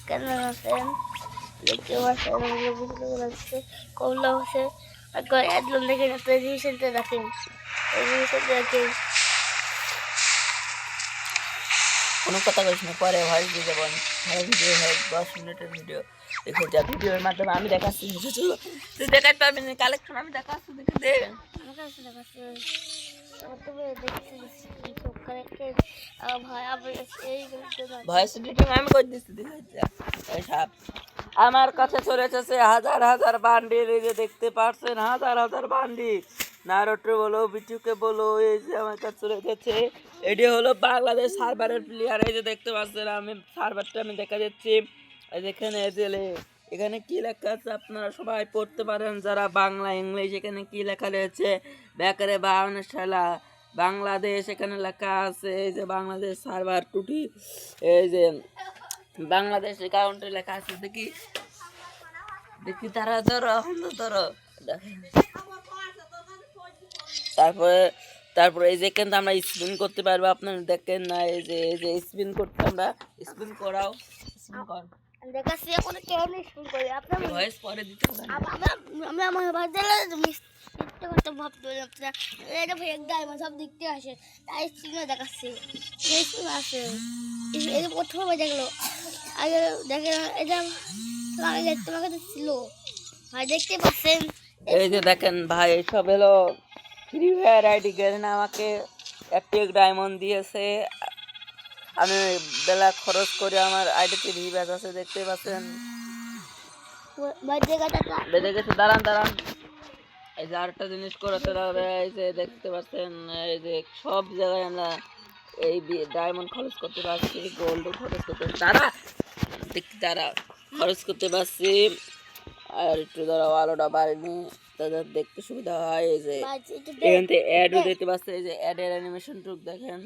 কেন আছেন দেখতে পাচ্ছেন লাগছে কমলা হচ্ছে একদম দেখেন আপনার রিভিশনটা দেখেন কোনো কথা বলিস না, পরে ভয়েস দিয়ে যাবেন। ভালো ভিডিও হয়, 10 মিনিটের ভিডিও দেখে যা ভিডিওর মাধ্যমে আমি দেখাচ্ছি, তুই দেখাতে পারবি না। কালেকশন আমি দেখাচ্ছি, দেখে দে। ভয়েস এডিটিং আমি করে দিচ্ছি, এইসব আমার কাছে চলে এসেছে হাজার হাজার বান্ডিল। এই যে দেখতে পাচ্ছেন হাজার হাজার বান্ডিল, নারুটো বলো, বিটুকে বলো, এই যে আমার কাছে চলে এসেছে। এটি হলো বাংলাদেশ সার্ভারের প্লেয়ার। এই যে দেখতে পাচ্ছেন আমি সার্ভারটা আমি দেখা যাচ্ছি। এই যেখানে এখানে কি লেখা আছে আপনারা সবাই পড়তে পারেন যারা বাংলা ইংলিশ। এখানে কি লেখা রয়েছে, বেকারে বাউনশালা বাংলাদেশ এখানে লেখা আছে। এই যে বাংলাদেশ সার্ভার টুটি, এই যে বাংলাদেশ অ্যাকাউন্টে লেখা আছে। দেখি দেখি তারা ধরো ধরো দেখেন। তারপরে এই যে কিন্তু আমরা স্পিন করতে পারবো, আপনারা দেখেন না। এই যে স্পিন করতে আমরা স্পিন করাও, স্পিন কর দেখাচ্ছি এখন কেমন স্পিন করি আপনার ভয়েস পরে দিতে হবে। আমরা আমার বাজারে মিথ্যে কথা ভাবতে পারি আপনারা এটা ভাই এক গায়ে সব দেখতে আসে তাই স্পিনে দেখাচ্ছি স্পিন আছে এটা প্রথমে দেখলো আগে দেখেন এটা তোমাকে তো ছিল ভাই দেখতে পাচ্ছেন। এই যে দেখেন ভাই সব হলো ফ্রি ফায়ার আইডি গেলেন, আমাকে একটি ডায়মন্ড দিয়েছে। আমি বেলা খরচ করে আমার আইডিতে রিভাইজ আছে, দেখতে পাচ্ছেন। বেঁধে গেছে, দাঁড়ান দাঁড়ান। এই যে আরেকটা জিনিস করাতে হবে, এই যে দেখতে পাচ্ছেন এই যে সব জায়গায় আমরা এই ডায়মন্ড খরচ করতে পারছি, গোল্ড খরচ করতে পারছি, তারা খরচ করতে পারছি। আর একটু ধরো আলোটা বাড়েনি, তাদের দেখতে সুবিধা হয়। এই যে এখান থেকে অ্যাডও দেখতে পাচ্ছে, এই যে অ্যাডের অ্যানিমেশন টুক দেখেন।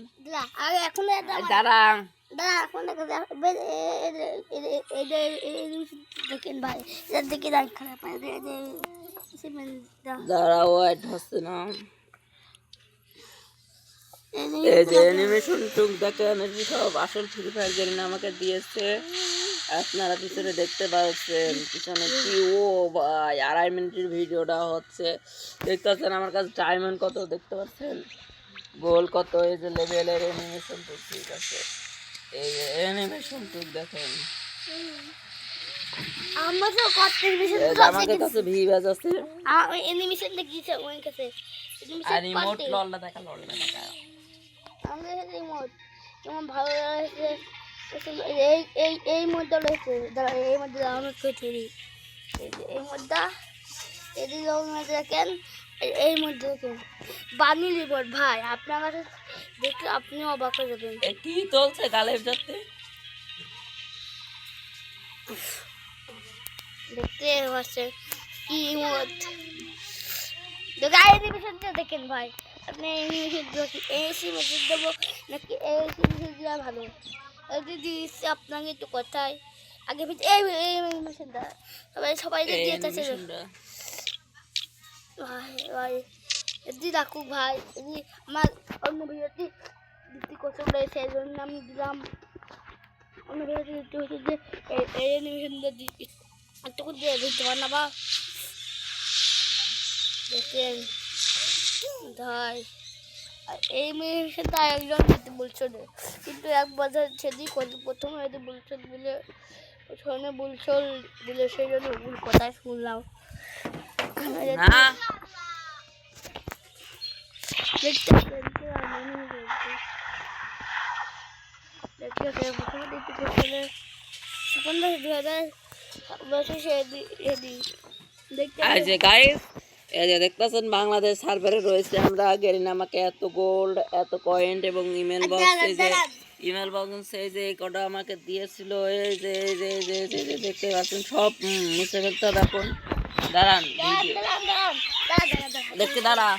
দেখেন ভাই দেখে খারাপ দাঁড়াও, অ্যাড হচ্ছে না। এই যে অ্যানিমেশন টুক দেখেন, সব আসল ফ্রি ফায়ার গেম আমাকে দিয়েছে। আপনারা পিছনে দেখতে পাচ্ছেন, পিছনে কি ও ভাই 2.5 মিনিটের ভিডিওটা হচ্ছে, দেখতে পাচ্ছেন। আমার কাছে ডায়মন্ড কত দেখতে পাচ্ছেন, গোল কত। এই যে লেভেলের অ্যানিমেশন টুক, ঠিক আছে। এই অ্যানিমেশন টুক দেখেন, আমাদের কাছে ভিউজ আছে। অ্যানিমেশন দেখিয়েছে আমার কাছে আর রিমোট ললটা দেখা আমাদের রিমোট কেমন ভালো লাগছে। এই মধ্যে রয়েছে এই মধ্যে ডাউনলোড করছি, এই মধ্যে এটি ডাউনলোড দেখেন। এই মধ্যে দেখেন বানি রিপোর্ট ভাই, আপনার কাছে দেখলে আপনিও অবাক হয়ে যাবেন। কি চলছে গালের যাতে দেখতে পাচ্ছেন কি ইমোট দেখেন ভাই। আপনি এই মেসেজ দেবো নাকি এই মেসেজ দেওয়া ভালো, দিচ্ছে আপনাকে একটু কথায় আগে এই মেসেজটা সবাই দিয়েছে ভাই এদি রাখুক ভাই। এদি আমার অন্য ভিডিওটি দিতে কষ্ট রয়েছে, এই জন্য আমি দিলাম। অন্য ভিডিওটি দিতে হচ্ছে যে এই অ্যানিমেশনটা একটু দিয়ে দিতে পার না বা দেখেন ভাই। এই অ্যানিমেশনটা একজন দিতে বলছো না, কিন্তু এক বছর সেদিক প্রথমে এটি বলছো বলে শোনে বলছো বলে সেই জন্য ভুল কথা শুনলাম না। দেখতেছেন বাংলাদেশ সার্ভারে রয়েছে আমরা গেরিনা, আমাকে এত গোল্ড এত কয়েন এবং ইমেল বক্স, এই যে ইমেল বক্স এই যে কটা আমাকে দিয়েছিল। এই যে দেখতে পাচ্ছেন সব মুছে ফেলতে হবে এখন। দাঁড়ান দেখতে দাঁড়া।